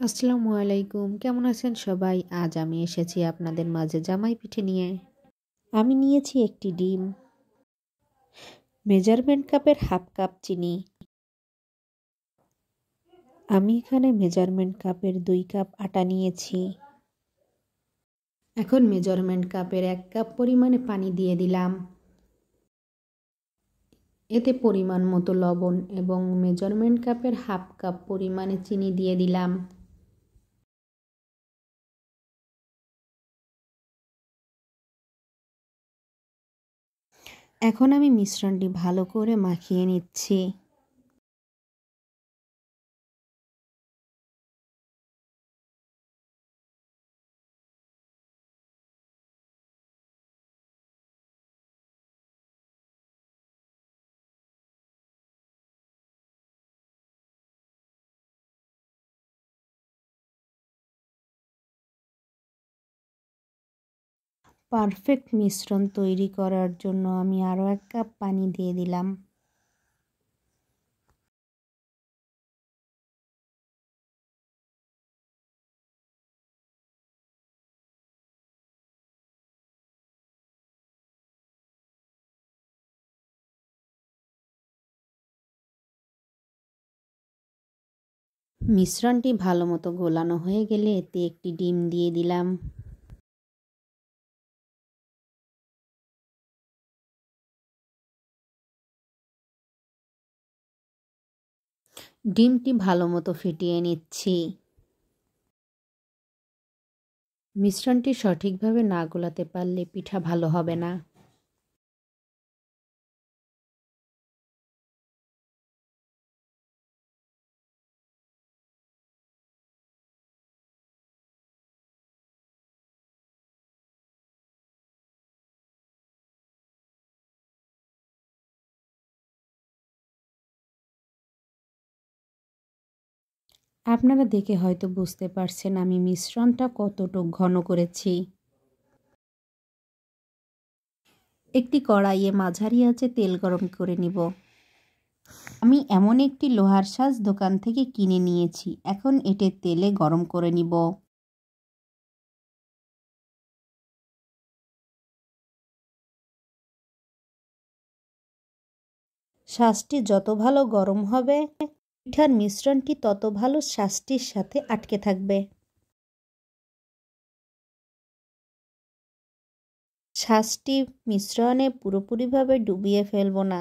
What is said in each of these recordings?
আসসালামু আলাইকুম, কেমন আছেন সবাই? আজ আমি এসেছি আপনাদের মাঝে জামাই পিঠে নিয়ে। আমি নিয়েছি একটি ডিম, মেজারমেন্ট কাপের হাফ কাপ চিনি। আমি এখানে মেজারমেন্ট কাপের 2 কাপ আটা নিয়েছি। এখন মেজারমেন্ট কাপের 1 কাপ পরিমাণে পানি দিয়ে দিলাম। এতে পরিমাণ মতো লবণ এবং মেজারমেন্ট কাপের হাফ কাপ পরিমাণে চিনি দিয়ে দিলাম। এখন আমি মিশ্রণটি ভালো করে মাখিয়ে নিচ্ছি। পারফেক্ট মিশ্রণ তৈরি করার জন্য আমি আরও 1 কাপ পানি দিয়ে দিলাম। মিশ্রণটি ভালোমতো গোলানো হয়ে গেলে এতে একটি ডিম দিয়ে দিলাম। ডিমটি ভালোমতো ফেটিয়ে নিচ্ছি। মিশ্রণটি সঠিকভাবে না গোলাতে পারলে পিঠা ভালো হবে না। আপনারা দেখে হয়তো বুঝতে পারছেন আমি মিশ্রণটা কতটুক ঘন করেছি। একটি কড়াইয়ে মাঝারি আঁচে তেল গরম করে নিব। আমি এমন একটি লোহার সাজ দোকান থেকে কিনে নিয়েছি। এখন এটি তেলে গরম করে নিব। সাজটি যত ভালো গরম হবে, পিঠার মিশ্রণটি তত ভালো সাজটির সাথে আটকে থাকবে। সাজটি মিশ্রণে পুরোপুরিভাবে ডুবিয়ে ফেলব না।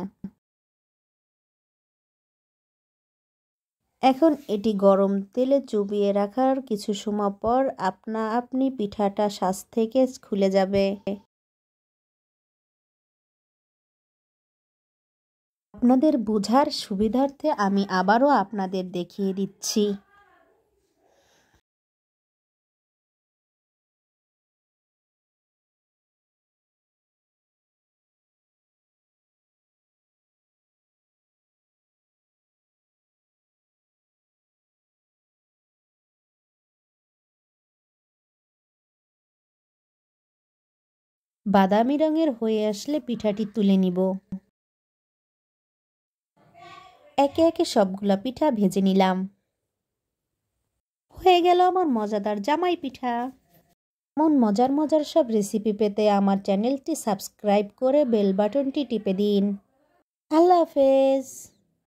এখন এটি গরম তেলে চুবিয়ে রাখার কিছু সময় পর আপনা আপনি পিঠাটা সাজ থেকে খুলে যাবে। আপনাদের বোঝার সুবিধার্থে আমি আবারও আপনাদের দেখিয়ে দিচ্ছি। বাদামি রঙের হয়ে আসলে পিঠাটি তুলে নিব। একে একে সবগুলা পিঠা ভেজে নিলাম। হয়ে গেল আমার মজাদার জামাই পিঠা। এমন মজার মজার সব রেসিপি পেতে আমার চ্যানেলটি সাবস্ক্রাইব করে বেল বাটনটি টিপে দিন। আল্লাহ হাফেজ।